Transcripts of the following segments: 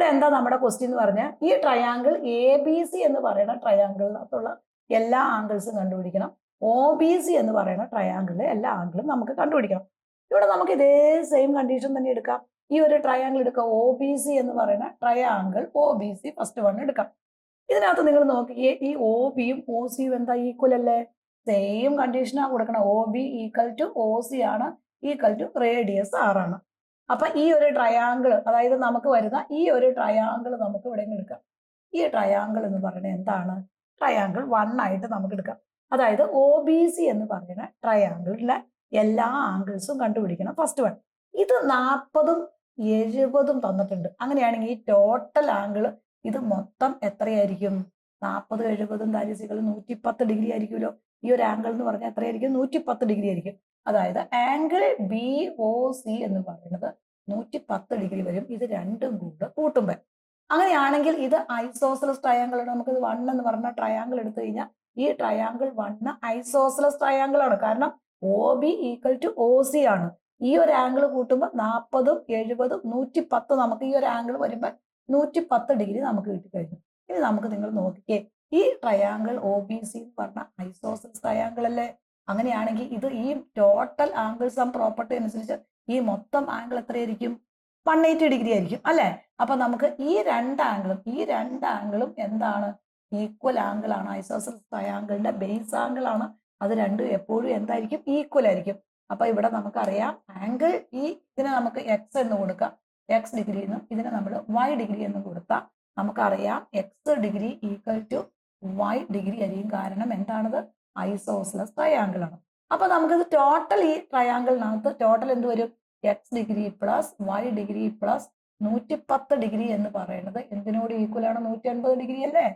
ഇവിടെ എന്താ നമ്മുടെ ക്വസ്റ്റ്യൻ എന്ന് പറഞ്ഞാൽ ഈ ട്രയാങ്കിൾ എ ബി സി എന്ന് പറയുന്ന ട്രയാങ്കിളിനകത്തുള്ള എല്ലാ ആംഗിൾസും കണ്ടുപിടിക്കണം. ഒ ബി സി എന്ന് പറയുന്ന ട്രയാങ്കിളിലെ എല്ലാ ആംഗിളും നമുക്ക് കണ്ടുപിടിക്കണം. ഇവിടെ നമുക്ക് ഇതേ സെയിം കണ്ടീഷൻ തന്നെ എടുക്കാം. ഈ ഒരു ട്രയാങ്കിൾ എടുക്കാം. ഒ ബി സി എന്ന് പറയുന്ന triangle O B C first one എടുക്കാം. ഇതിനകത്ത് നിങ്ങൾ നോക്കിയേ, ഈ ഒ ബിയും ഒ സിയും എന്താ ഈക്വൽ അല്ലേ? സെയിം കണ്ടീഷനാണ് കൊടുക്കണം. O B equal to O C ആണ്, ഈക്വൽ ടു റേഡിയസ് ആറാണ്. അപ്പൊ ഈ ഒരു ട്രയാങ്കിൾ, അതായത് നമുക്ക് വരുന്ന ഈ ഒരു ട്രയാങ്കിൾ നമുക്ക് ഇവിടെ എടുക്കാം. ഈ ട്രയാങ്കിൾ എന്ന് പറയുന്നത് എന്താണ്? ട്രയാങ്കിൾ 1 ആയിട്ട് നമുക്ക് എടുക്കാം. അതായത് ഒ ബി സി എന്ന് പറയുന്ന ട്രയാങ്കിളിലെ എല്ലാ ആംഗിൾസും കണ്ടുപിടിക്കണം ഫസ്റ്റ് വൺ. ഇത് 40ഉം 70ഉം തന്നിട്ടുണ്ട്. അങ്ങനെയാണെങ്കിൽ ഈ ടോട്ടൽ ആംഗിൾ ഇത് മൊത്തം എത്രയായിരിക്കും? 40 70 ദാരിസികൾ 110 ഡിഗ്രി ആയിരിക്കുമല്ലോ. ഈ ഒരു ആംഗിൾ എന്ന് പറഞ്ഞാൽ എത്രയായിരിക്കും? 110 ഡിഗ്രി ആയിരിക്കും. അതായത് ആംഗിൾ ബി ഒ സി എന്ന് പറയുന്നത് 110 ഡിഗ്രി വരും. ഇത് രണ്ടും കൂടെ കൂട്ടുമ്പോൾ. അങ്ങനെയാണെങ്കിൽ ഇത് ഐസോസലസ് ട്രയാങ്കിൾ ആണ്. നമുക്ക് ഇത് 1 എന്ന് പറഞ്ഞ ട്രയാങ്കിൾ എടുത്തു കഴിഞ്ഞാൽ ഈ ട്രയാങ്കിൾ 1 ഐസോസലസ് ട്രയാങ്കിൾ ആണ്. കാരണം O B equal to O C ആണ്. ഈ ഒരു ആംഗിൾ കൂട്ടുമ്പോൾ 40ഉം 70ഉം 110 നമുക്ക് ഈ ഒരു ആംഗിൾ വരുമ്പോൾ 110 ഡിഗ്രി നമുക്ക് കിട്ടിക്കഴിഞ്ഞു. ഇനി നമുക്ക് നിങ്ങൾ നോക്കിക്കേ, ഈ ട്രയാങ്കിൾ ഒ ബി സി എന്ന് പറഞ്ഞ ഐസോസലസ് ട്രയാങ്കിൾ അല്ലേ? അങ്ങനെയാണെങ്കിൽ ഇത് ഈ ടോട്ടൽ ആംഗിൾ സം പ്രോപ്പർട്ടി അനുസരിച്ച് ഈ മൊത്തം ആംഗിൾ എത്രയായിരിക്കും? 180 ഡിഗ്രി ആയിരിക്കും അല്ലെ? അപ്പൊ നമുക്ക് ഈ രണ്ട് ആംഗിളും എന്താണ്? ഈക്വൽ ആംഗിൾ ആണ്. ഐസോസലസ് ട്രയാങ്കിളിന്റെ ബേസ് ആംഗിൾ ആണ്. അത് രണ്ടും എപ്പോഴും എന്തായിരിക്കും? ഈക്വൽ ആയിരിക്കും. അപ്പൊ ഇവിടെ നമുക്കറിയാം ആംഗിൾ ഇതിനെ നമുക്ക് എക്സ് എന്ന് കൊടുക്കാം, എക്സ് ഡിഗ്രി എന്നും ഇതിനെ നമ്മൾ വൈ ഡിഗ്രി എന്നും കൊടുത്താൽ നമുക്കറിയാം x degree equal to y degree ആയിരിക്കും. കാരണം എന്താണത്? ഐസോസലസ് ട്രയാങ്കിൾ ആണ്. അപ്പൊ നമുക്കിത് ടോട്ടൽ ഈ ട്രയാങ്കിളിനകത്ത് ടോട്ടൽ എന്ത് വരും? X degree plus y degree plus 110 degree എന്ന് പറയുന്നത് എന്തിനോട് ഈക്വൽ ആണ്? 180 ഡിഗ്രി അല്ലേ?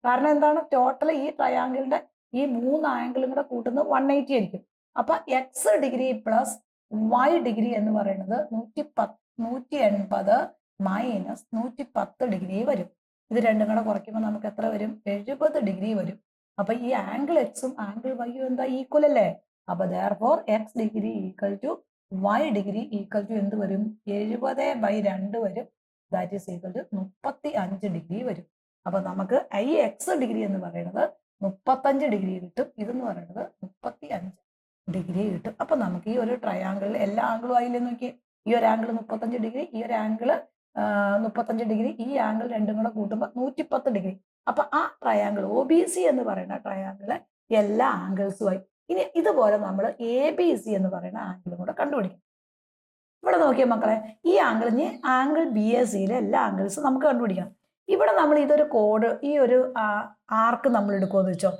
കാരണം എന്താണ്? ടോട്ടൽ ഈ ട്രയാങ്കിളിന്റെ ഈ 3 ആംഗിളും കൂടെ കൂട്ടുന്നത് 180 ആയിരിക്കും. അപ്പൊ x degree plus y degree എന്ന് പറയുന്നത് 180 മൈനസ് 110 ഡിഗ്രി വരും. ഇത് രണ്ടും കൂടെ കുറയ്ക്കുമ്പോൾ നമുക്ക് എത്ര വരും? 70 ഡിഗ്രി വരും. അപ്പൊ ഈ ആംഗിൾ എക്സും ആംഗിൾ വൈയും എന്താ? ഈക്വൽ അല്ലേ? അപ്പൊ therefore x degree equal to y degree equal to എന്ത് വരും? 70/2 വരും. That is equal to 35 degree വരും. അപ്പൊ നമുക്ക് ഈ എക്സ് ഡിഗ്രി എന്ന് പറയുന്നത് 35 ഡിഗ്രി കിട്ടും. ഇതെന്ന് പറയുന്നത് 35 ഡിഗ്രി കിട്ടും. അപ്പൊ നമുക്ക് ഈ ഒരു ട്രയാങ്കിളിൽ എല്ലാ ആംഗിളും ആയില്ലേ നോക്കി. ഈ ഒരു ആംഗിൾ 35 ഡിഗ്രി, ഈ ഒരു ആംഗിൾ 35 ഡിഗ്രി, ഈ ആംഗിൾ രണ്ടും കൂടെ കൂട്ടുമ്പോൾ 110 ഡിഗ്രി. അപ്പൊ ആ ട്രയാങ്കിൾ ഒ ബി സി എന്ന് പറയുന്ന ട്രയാങ്കിളിലെ എല്ലാ ആംഗിൾസും ആയി. ഇനി ഇതുപോലെ നമ്മൾ എ ബി സി എന്ന് പറയുന്ന ആംഗിളും കൂടെ കണ്ടുപിടിക്കും. ഇവിടെ നോക്കിയ മക്കളെ, ഈ ആംഗിളിന് ആംഗിൾ ബി എ സിയിലെ എല്ലാ ആംഗിൾസും നമുക്ക് കണ്ടുപിടിക്കണം. ഇവിടെ നമ്മൾ ഇതൊരു കോഡ്, ഈ ഒരു ആർക്ക് നമ്മൾ എടുക്കുമെന്ന് വെച്ചോ.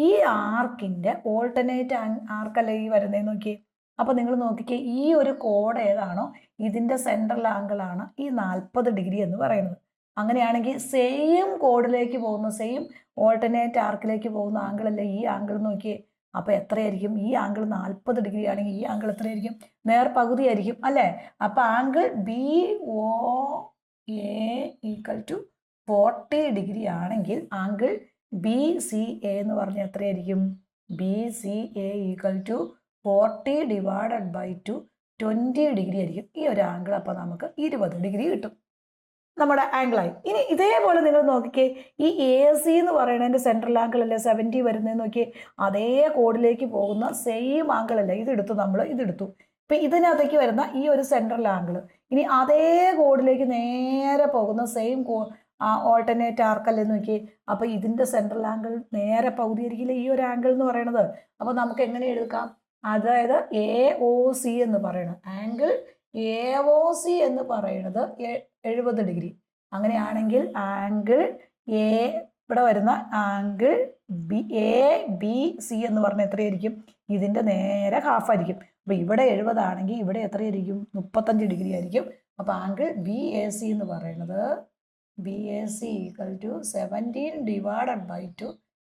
ഈ ആർക്കിന്റെ ഓൾട്ടർനേറ്റ് ആർക്കല്ലേ ഈ വരുന്നതെന്ന് നോക്കിയേ. അപ്പൊ നിങ്ങൾ നോക്കിക്കേ, ഈ ഒരു കോഡ് ഏതാണോ ഇതിന്റെ സെൻട്രൽ ആംഗിൾ ആണ് ഈ 40 ഡിഗ്രി എന്ന് പറയുന്നത്. അങ്ങനെയാണെങ്കിൽ സെയിം കോഡിലേക്ക് പോകുന്ന, സെയിം ഓൾട്ടർനേറ്റ് ആർക്കിലേക്ക് പോകുന്ന ആംഗിൾ അല്ലേ ഈ ആംഗിൾ നോക്കിയേ. അപ്പൊ എത്രയായിരിക്കും? ഈ ആംഗിൾ 40 ഡിഗ്രി ആണെങ്കിൽ ഈ ആംഗിൾ എത്രയായിരിക്കും? നേർപകുതി ആയിരിക്കും അല്ലെ? അപ്പൊ angle B O A equal to 40 degree ആണെങ്കിൽ ആംഗിൾ ബി സി എ എന്ന് പറഞ്ഞാൽ എത്രയായിരിക്കും? B C A equal to 40 divided by 2 20 degree ആയിരിക്കും. ഈ ഒരു ആംഗിൾ അപ്പൊ നമുക്ക് 20 ഡിഗ്രി കിട്ടും നമ്മുടെ ആംഗിളായി. ഇനി ഇതേപോലെ നിങ്ങൾ നോക്കിക്കേ, ഈ എ സി എന്ന് പറയുന്നതിന്റെ സെൻട്രൽ ആംഗിൾ അല്ലേ 70 വരുന്നതെന്ന് നോക്കിയേ. അതേ കോഡിലേക്ക് പോകുന്ന സെയിം ആംഗിൾ അല്ലേ ഇതെടുത്തു, നമ്മൾ ഇതെടുത്തു. ഇപ്പൊ ഇതിനകത്തേക്ക് വരുന്ന ഈ ഒരു സെൻട്രൽ ആംഗിൾ ഇനി അതേ കോഡിലേക്ക് നേരെ പോകുന്ന സെയിം ഓൾട്ടർനേറ്റ് ആർക്കല്ലേ നോക്കിയേ. അപ്പൊ ഇതിന്റെ സെൻട്രൽ ആംഗിൾ നേരെ പകുതി ആയിരിക്കില്ല ഈ ഒരു ആംഗിൾ എന്ന് പറയുന്നത്. അപ്പൊ നമുക്ക് എങ്ങനെ എടുക്കാം? അതായത് എ ഒ സി എന്ന് പറയുന്നത് ആംഗിൾ എ ഒ സി എന്ന് പറയുന്നത് 70 ഡിഗ്രി. അങ്ങനെയാണെങ്കിൽ ആംഗിൾ എ ഇവിടെ വരുന്ന ആംഗിൾ എ ബി സി എന്ന് പറഞ്ഞാൽ എത്രയായിരിക്കും? ഇതിന്റെ നേരെ ഹാഫ് ആയിരിക്കും. അപ്പൊ ഇവിടെ 70 ആണെങ്കിൽ ഇവിടെ എത്രയായിരിക്കും? 35 ഡിഗ്രി ആയിരിക്കും. അപ്പൊ ആംഗിൾ ബി എ സി എന്ന് പറയുന്നത് B A C equal to 17 divided by 2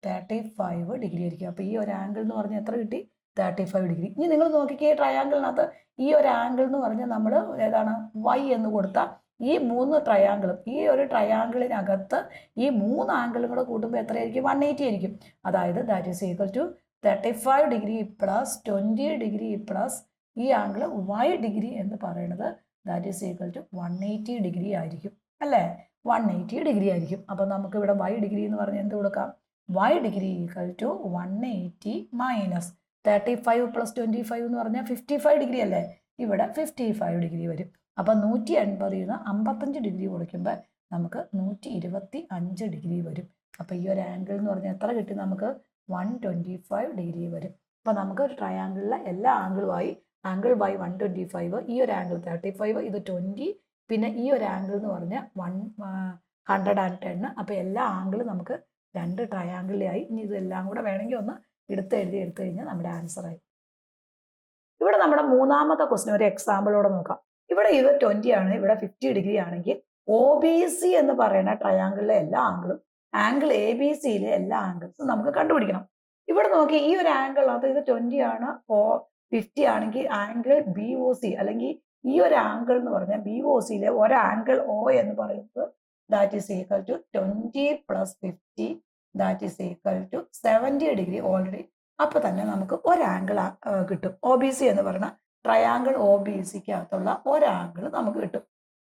35 degree ആയിരിക്കും. അപ്പൊ ഈ ഒരു ആംഗിൾ എന്ന് പറഞ്ഞാൽ എത്ര കിട്ടി? 35 ഡിഗ്രി. ഇനി നിങ്ങൾ നോക്കിക്കേ, ട്രയാങ്കിളിനകത്ത് ഈ ഒരു ആംഗിൾ എന്ന് പറഞ്ഞാൽ നമ്മൾ ഏതാണ്? വൈ എന്ന് കൊടുത്താൽ ഈ 3 ട്രയാങ്കിളും, ഈ ഒരു ട്രയാങ്കിളിനകത്ത് ഈ 3 ആംഗിളും കൂടെ കൂട്ടുമ്പോൾ എത്രയായിരിക്കും? 180 ആയിരിക്കും. അതായത് that is equal to 35 degree plus 20 degree plus ഈ ആംഗിൾ വൈ ഡിഗ്രി എന്ന് പറയുന്നത് that is equal to 180 degree ആയിരിക്കും അല്ലേ? 180 ഡിഗ്രി ആയിരിക്കും. അപ്പം നമുക്ക് ഇവിടെ y ഡിഗ്രി എന്ന് പറഞ്ഞാൽ എന്ത് കൊടുക്കാം? y degree equal to 180 minus 35 plus 25 എന്ന് പറഞ്ഞാൽ 55 ഡിഗ്രി അല്ലേ? ഇവിടെ 55 ഡിഗ്രി വരും. അപ്പം 180 55 ഡിഗ്രി കൊടുക്കുമ്പോൾ നമുക്ക് 125 ഡിഗ്രി വരും. അപ്പം ഈ ഒരു ആംഗിൾ എന്ന് പറഞ്ഞാൽ എത്ര കിട്ടി നമുക്ക്? 125 ഡിഗ്രി വരും. അപ്പം നമുക്ക് ഒരു ട്രയാങ്കിളിലെ എല്ലാ ആംഗിളുമായി ആംഗിൾ ബൈ 125, ഈ ഒരു ആംഗിൾ 35, ഇത് 20, പിന്നെ ഈ ഒരു ആംഗിൾ എന്ന് പറഞ്ഞാൽ 110. അപ്പോൾ എല്ലാ ആംഗിളും നമുക്ക് രണ്ട് ട്രയാങ്കിളിലായി. ഇനി ഇതെല്ലാം കൂടെ വേണമെങ്കിൽ ഒന്ന് എടുത്ത് കഴിഞ്ഞാൽ നമ്മുടെ ആൻസറായി. ഇവിടെ നമ്മുടെ മൂന്നാമത്തെ ക്വസ്റ്റ്യൻ ഒരു എക്സാമ്പിളോടെ നോക്കാം. ഇവിടെ ഇത് 20 ആണ്, ഇവിടെ 50 ഡിഗ്രി ആണെങ്കിൽ OBC എന്ന് പറയുന്ന ട്രയാങ്കിളിലെ എല്ലാ ആംഗിളും ആംഗിൾ ABCയിലെ എല്ലാ ആംഗിൾസും നമുക്ക് കണ്ടുപിടിക്കണം. ഇവിടെ നോക്കി ഈ ഒരു ആംഗിൾ അത് ഇത് 20 ആണ്, 50 ആണെങ്കിൽ ആംഗിൾ BOC അല്ലെങ്കിൽ ഈ ഒരു ആംഗിൾ എന്ന് പറഞ്ഞാൽ BOCയിലെ ഒരു ആംഗിൾ O എന്ന് പറയുന്നത് that is equal to 20 plus 50 that is equal to 70 degree already. അപ്പൊ തന്നെ നമുക്ക് ഒരു ആംഗിൾ കിട്ടും. OBC എന്ന് പറയുന്ന ട്രയാങ്കിൾ OBCക്കകത്തുള്ള ഒരു ആംഗിൾ നമുക്ക് കിട്ടും.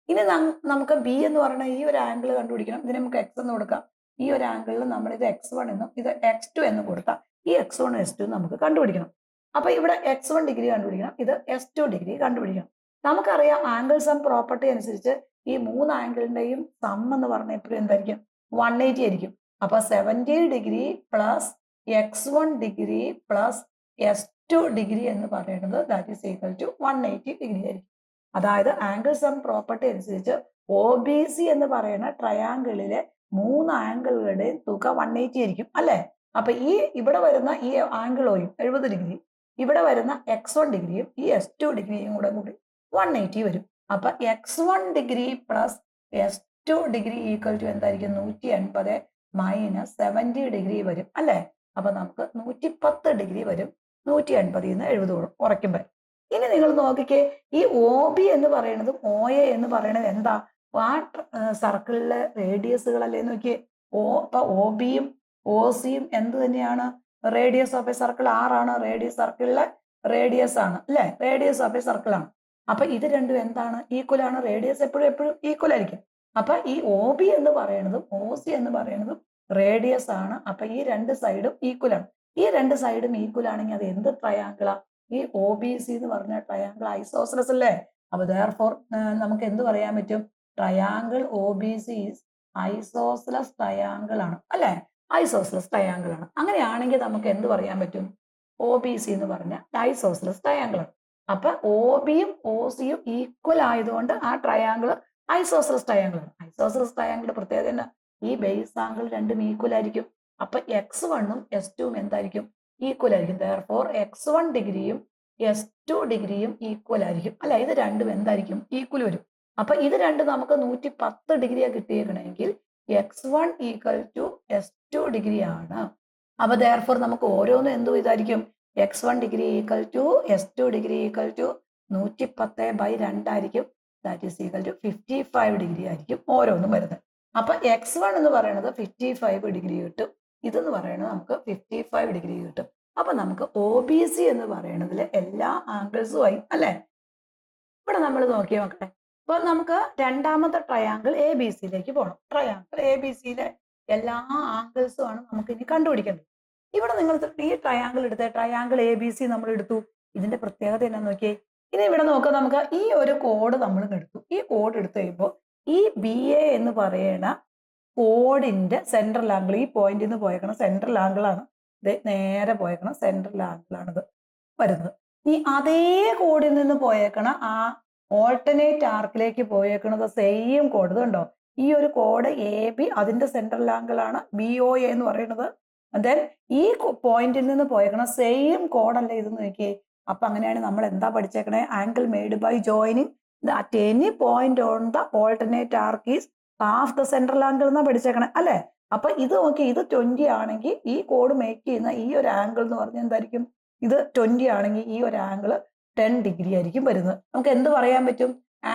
ഇനി നമുക്ക് B എന്ന് പറയുന്ന ഈ ഒരു ആംഗിൾ കണ്ടുപിടിക്കണം. ഇതിന് നമുക്ക് X എന്ന് കൊടുക്കാം. ഈ ഒരു ആംഗിളിൽ നമ്മൾ ഇത് X1 എന്നും ഇത് X2 എന്നും കൊടുത്താൽ ഈ X1 S2 നമുക്ക് കണ്ടുപിടിക്കണം. അപ്പൊ ഇവിടെ X1 ഡിഗ്രി കണ്ടുപിടിക്കണം, ഇത് S2 ഡിഗ്രി കണ്ടുപിടിക്കണം. നമുക്കറിയാം ആംഗിൾ സം പ്രോപ്പർട്ടി അനുസരിച്ച് ഈ മൂന്ന് ആംഗിളിന്റെയും സം എന്ന് പറഞ്ഞാൽ എപ്പോഴും എന്തായിരിക്കും? 180 ആയിരിക്കും. അപ്പൊ 70 degree plus X1 degree plus S2 degree എന്ന് പറയുന്നത് that is equal to 180 degree ആയിരിക്കും. അതായത് ആംഗിൾ സം പ്രോപ്പർട്ടി അനുസരിച്ച് OBC എന്ന് പറയുന്ന ട്രയാങ്കിളിലെ മൂന്ന് ആംഗിളുകളുടെയും തുക 180 ആയിരിക്കും അല്ലെ? അപ്പൊ ഈ ഇവിടെ വരുന്ന ഈ ആംഗിളോയും 70 ഡിഗ്രി, ഇവിടെ വരുന്ന X1 ഡിഗ്രിയും ഈ S2 ഡിഗ്രിയും കൂടെ കൂടി 180 വരും. അപ്പൊ X1 degree plus S2 degree equal to എന്തായിരിക്കും? 180 മൈനസ് 70 ഡിഗ്രി വരും അല്ലെ? അപ്പൊ നമുക്ക് 110 ഡിഗ്രി വരും 180 70 കുറയ്ക്കുമ്പോൾ. ഇനി നിങ്ങൾ നോക്കിക്കേ, ഈ OB എന്ന് പറയുന്നതും OA എന്ന് പറയുന്നത് എന്താ? ആ സർക്കിളിലെ റേഡിയസുകളല്ലേ? നോക്കിയേ, അപ്പൊ OBയും OCയും എന്ത് തന്നെയാണ്? റേഡിയസ് ഓഫ് എ സർക്കിൾ ആണ്. റേഡിയസ് സർക്കിളിലെ റേഡിയസ് ആണ് അല്ലെ? റേഡിയസ് ഓഫ് എ സർക്കിൾ ആണ്. അപ്പൊ ഇത് രണ്ടും എന്താണ്? ഈക്വൽ ആണ്. റേഡിയസ് എപ്പോഴും ഈക്വൽ ആയിരിക്കും. അപ്പൊ ഈ OB എന്ന് പറയുന്നതും OC എന്ന് പറയുന്നതും റേഡിയസ് ആണ്. അപ്പൊ ഈ രണ്ട് സൈഡും ഈക്വൽ ആണ്. ഈ രണ്ട് സൈഡും ഈക്വൽ ആണെങ്കിൽ അത് എന്ത് ട്രയാങ്കിളാ? ഈ OBC എന്ന് പറഞ്ഞ ട്രയാങ്കിൾ ഐസോസലസ് അല്ലേ? അപ്പൊ therefore നമുക്ക് എന്ത് പറയാൻ പറ്റും? Triangle OBC is isosceles triangle ആണ് അല്ലെ? ഐസോസലസ് ട്രയാങ്കിൾ ആണ്. അങ്ങനെയാണെങ്കിൽ നമുക്ക് എന്ത് പറയാൻ പറ്റും? OBC എന്ന് പറഞ്ഞ ഐസോസലസ് ട്രയാങ്കിൾ ആണ്. അപ്പൊ OBയും OCയും ഈക്വൽ ആയതുകൊണ്ട് ആ ട്രയാങ്കിൾ ഐസോസലസ് ട്രയാങ്കിൾ ആണ്. ഐസോസലസ് ട്രയാങ്കിൾ പ്രത്യേകത തന്നെ ഈ ബേസ് ആംഗിൾ രണ്ടും ഈക്വൽ ആയിരിക്കും. അപ്പൊ X1ഉം S2ഉം എന്തായിരിക്കും? ഈക്വൽ ആയിരിക്കും. therefore X1 ഡിഗ്രിയും S2 ഡിഗ്രിയും ഈക്വൽ ആയിരിക്കും അല്ലെ? ഇത് രണ്ടും എന്തായിരിക്കും? ഈക്വൽ വരും. അപ്പൊ ഇത് രണ്ടും നമുക്ക് 110 ഡിഗ്രിയാ കിട്ടിയേക്കണമെങ്കിൽ X1 equal to S2 degree ആണ്. അപ്പൊ therefore നമുക്ക് ഓരോന്നും എന്തും ഇതായിരിക്കും? X1 degree equal to S2 degree equal to 110/2 ആയിരിക്കും. That is equal to 55 degree ആയിരിക്കും ഓരോന്നും വരുന്നത്. അപ്പൊ X1 എന്ന് പറയുന്നത് 55 ഡിഗ്രി കിട്ടും, ഇതെന്ന് പറയുന്നത് നമുക്ക് 55 ഡിഗ്രി കിട്ടും. അപ്പൊ നമുക്ക് OBC എന്ന് പറയുന്നതിലെ എല്ലാ ആംഗിൾസും ആയി അല്ലെ? ഇവിടെ നമ്മൾ നോക്കി നോക്കട്ടെ. അപ്പൊ നമുക്ക് രണ്ടാമത്തെ ട്രയാങ്കിൾ ABCയിലേക്ക് പോകണം. ട്രയാങ്കിൾ ABCയിലെ എല്ലാ ആംഗിൾസും ആണ് നമുക്ക് ഇനി കണ്ടുപിടിക്കേണ്ടത്. ഇവിടെ നിങ്ങൾ ഈ ട്രയാങ്കിൾ എടുത്ത ട്രയാങ്കിൾ ABC നമ്മൾ എടുത്തു. ഇതിന്റെ പ്രത്യേകത എന്നാ നോക്കിയേ. ഇനി ഇവിടെ നോക്കാം, നമുക്ക് ഈ ഒരു കോഡ് നമ്മൾ എടുത്തു. ഈ കോഡ് എടുത്തു കഴിയുമ്പോൾ ഈ BA എന്ന് പറയുന്ന കോഡിന്റെ സെൻട്രൽ ആംഗിൾ, ഈ പോയിന്റിൽ നിന്ന് പോയേക്കണം സെൻട്രൽ ആംഗിൾ ആണ്. ഇത് നേരെ പോയേക്കണം സെൻട്രൽ ആംഗിൾ ആണ് ഇത് വരുന്നത്. ഈ അതേ കോഡിൽ നിന്ന് പോയേക്കണ ആ ഓൾട്ടർനേറ്റ് ആർക്കിലേക്ക് പോയേക്കണത് സെയിം കോഡ് കണ്ടോ? ഈ ഒരു കോഡ് AB അതിന്റെ സെൻട്രൽ ആംഗിൾ ആണ് BOA എന്ന് പറയുന്നത്. ദെൻ ഈ പോയിന്റിൽ നിന്ന് പോയേക്കണ സെയിം കോഡല്ലേ ഇത് നോക്കിയേ. അപ്പൊ അങ്ങനെയാണ് നമ്മൾ എന്താ പഠിച്ചേക്കണേ? Angle made by joining at any point on the alternate arc is half the central angle എന്നാ പഠിച്ചേക്കണേ അല്ലെ? അപ്പൊ ഇത് നോക്കി, ഇത് 20 ആണെങ്കിൽ ഈ കോഡ് മേക്ക് ചെയ്യുന്ന ഈ ഒരു ആംഗിൾ എന്ന് പറഞ്ഞാൽ എന്തായിരിക്കും? ഇത് 20 ആണെങ്കിൽ ഈ ഒരു ആംഗിൾ 10 ഡിഗ്രി ആയിരിക്കും വരുന്നത്. നമുക്ക് എന്ത് പറയാൻ പറ്റും?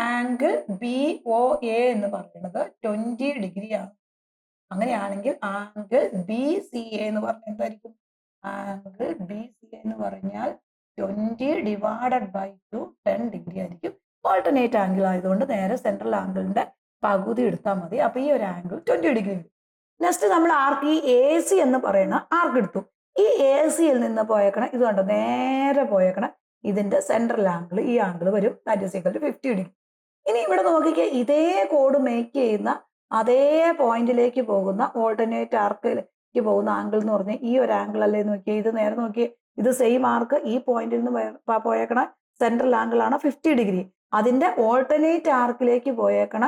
ആംഗിൾ BOA എന്ന് പറയുന്നത് 20 ഡിഗ്രി ആണ്. അങ്ങനെയാണെങ്കിൽ ആംഗിൾ BCA എന്ന് പറഞ്ഞാൽ എന്തായിരിക്കും? ആംഗിൾ BCA എന്ന് പറഞ്ഞാൽ 20 ഡിവൈഡഡ് ബൈ 2 10 ഡിഗ്രി ആയിരിക്കും. ഓൾട്ടർനേറ്റ് ആംഗിൾ ആയതുകൊണ്ട് നേരെ സെൻട്രൽ ആംഗിളിന്റെ പകുതി എടുത്താൽ മതി. അപ്പൊ ഈ ഒരു ആംഗിൾ 20 ഡിഗ്രി വരും. നെക്സ്റ്റ് നമ്മൾ ആർക്ക് ഈ എ സി എന്ന് പറയുന്ന ആർക്ക് എടുത്തു. ഈ എ സിയിൽ നിന്ന് പോയേക്കണം ഇത് കണ്ടോ നേരെ പോയേക്കണം ഇതിന്റെ സെൻട്രൽ ആംഗിൾ ഈ ആംഗിൾ വരും. That is equal to 50 degree. ഇനി ഇവിടെ നോക്കിക്കേ ഇതേ കോഡ് മേക്ക് ചെയ്യുന്ന അതേ പോയിന്റിലേക്ക് പോകുന്ന ഓൾട്ടർനേറ്റ് ആർക്കിലേക്ക് പോകുന്ന ആംഗിൾ എന്ന് പറഞ്ഞാൽ ഈ ഒരു ആംഗിൾ അല്ലേ നോക്കിയേ. ഇത് നേരെ നോക്കിയേ ഇത് സെയിം ആർക്ക് ഈ പോയിന്റിൽ നിന്ന് പോയേക്കണ സെൻട്രൽ ആംഗിൾ ആണ് 50 ഡിഗ്രി. അതിന്റെ ഓൾട്ടർനേറ്റ് ആർക്കിലേക്ക് പോയേക്കണ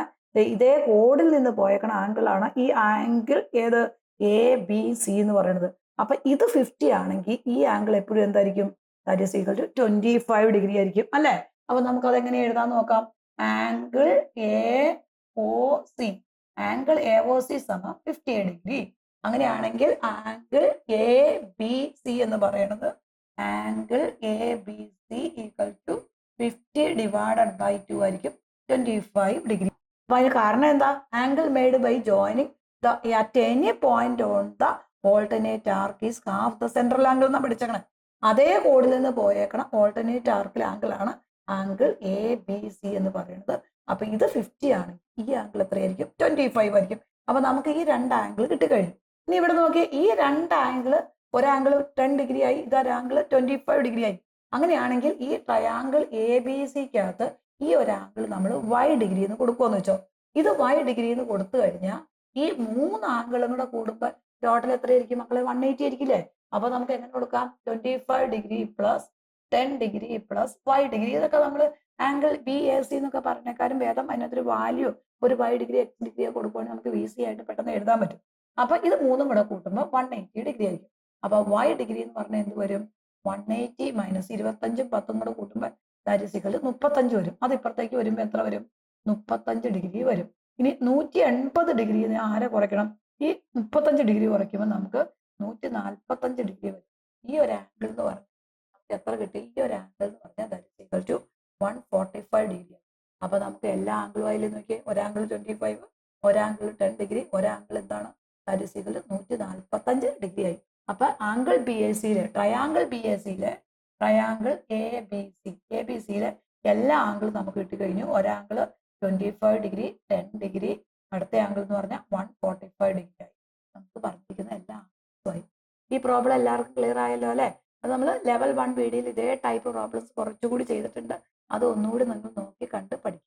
ഇതേ കോഡിൽ നിന്ന് പോയേക്കണ ആംഗിൾ ആണ് ഈ ആംഗിൾ ഏത് എ ബി സി എന്ന് പറയുന്നത്. അപ്പൊ ഇത് 50 ആണെങ്കിൽ ഈ ആംഗിൾ എപ്പോഴും എന്തായിരിക്കും? That is equal to 25 degree ആയിരിക്കും അല്ലെ. അപ്പൊ നമുക്ക് അത് എങ്ങനെ എഴുതാൻ നോക്കാം. Angle A O C angle A O C സമം 50 ഡിഗ്രി. അങ്ങനെയാണെങ്കിൽ ആംഗിൾ എ ബി സി എന്ന് പറയുന്നത് angle A B C equal to 50 divided by 2 ആയിരിക്കും 25 ഡിഗ്രി. അപ്പൊ അതിന് കാരണം എന്താ? Angle made by joining the at any point on the alternate arc is half the central angle എന്നാ പഠിച്ചേക്കണം. അതേ കോഡിൽ നിന്ന് പോയേക്കണം ഓൾട്ടർനേറ്റ് ആർക്കിലെ ആംഗിൾ ആണ് ആംഗിൾ എ ബി സി എന്ന് പറയുന്നത്. അപ്പൊ ഇത് 50 ആണ്, ഈ ആംഗിൾ എത്രയായിരിക്കും? 25 ആയിരിക്കും. അപ്പൊ നമുക്ക് ഈ രണ്ട് ആംഗിൾ കിട്ടിക്കഴിഞ്ഞു. ഇനി ഇവിടെ നോക്കിയേ ഈ രണ്ട് ആംഗിൾ ഒരാംഗിൾ 10 ഡിഗ്രി ആയി, ഇതൊരു ആംഗിൾ 25 ഡിഗ്രി ആയി. അങ്ങനെയാണെങ്കിൽ ഈ ട്രയാംഗിൾ എ ബി സിക്കകത്ത് ഈ ഒരു ആംഗിൾ നമ്മൾ y ഡിഗ്രി എന്ന് കൊടുക്കുമെന്ന് വെച്ചോ. ഇത് y ഡിഗ്രി എന്ന് കൊടുത്തു കഴിഞ്ഞാൽ ഈ മൂന്ന് ആംഗിളും കൂടെ കൂടുമ്പോൾ ടോട്ടൽ എത്രയായിരിക്കും മക്കളെ? 180 ആയിരിക്കില്ലേ. അപ്പൊ നമുക്ക് എങ്ങനെ കൊടുക്കാം? 25 degree plus 10 degree plus y degree. ഇതൊക്കെ നമ്മൾ ആംഗിൾ ബി എ സി എന്നൊക്കെ പറഞ്ഞേക്കാരും ഭേദം അതിനകത്തൊരു വാല്യൂ ഒരു y ഡിഗ്രി x ഡിഗ്രിയോ കൊടുക്കുകയാണെങ്കിൽ നമുക്ക് ഈസി ആയിട്ട് പെട്ടെന്ന് എഴുതാൻ പറ്റും. അപ്പൊ ഇത് മൂന്നും കൂടെ കൂട്ടുമ്പോൾ 180 ഡിഗ്രി ആയിരിക്കും. അപ്പൊ y ഡിഗ്രി എന്ന് പറഞ്ഞാൽ എന്ത് വരും? 180 മൈനസ് 25 10 കൂടെ കൂട്ടുമ്പോൾ ദാറ്റ് ഈസ് ഈക്വൽ ടു 35 വരും. അത് ഇപ്പുറത്തേക്ക് വരുമ്പോൾ എത്ര വരും? 35 ഡിഗ്രി വരും. ഇനി 180 ഡിഗ്രി ആരെ കുറയ്ക്കണം? ഈ 35 ഡിഗ്രി കുറയ്ക്കുമ്പോൾ നമുക്ക് 145 ഡിഗ്രി വരും. ഈ ഒരു ആംഗിൾ എന്ന് പറഞ്ഞാൽ എത്ര കിട്ടി? ഈ ഒരു ആംഗിൾ എന്ന് പറഞ്ഞാൽ that is equal to 145 degree. അപ്പൊ നമുക്ക് എല്ലാ ആംഗിളും ആയാലും നോക്കിയാൽ ഒരാംഗിൾ 25, ഒരാംഗിൾ 10 ഡിഗ്രി, ഒരാംഗിൾ എന്താണ്? That is equal to 145 degree ആയി. അപ്പൊ ആംഗിൾ ബി എ സിയിലെ ട്രയാംഗിൾ ബി എ സിയിലെ ട്രയാംഗിൾ എ ബി സിയിലെ എല്ലാ ആംഗിളും നമുക്ക് കിട്ടിക്കഴിഞ്ഞു. ഒരാംഗിൾ 25 ഡിഗ്രി, 10 ഡിഗ്രി, അടുത്ത ആംഗിൾ എന്ന് പറഞ്ഞാൽ 145 ഡിഗ്രി ആയി. നമുക്ക് പറഞ്ഞിരിക്കുന്ന എല്ലാ ആംഗിളും. ഈ പ്രോബ്ലം എല്ലാവർക്കും ക്ലിയർ ആയല്ലോ അല്ലെ. അത് നമ്മൾ ലെവൽ 1 വീഡിയോയിൽ ഇതേ ടൈപ്പ് പ്രോബ്ലംസ് കുറച്ചുകൂടി ചെയ്തിട്ടുണ്ട്. അത് ഒന്നുകൂടി നിങ്ങൾ നോക്കി കണ്ട് പഠിക്കും.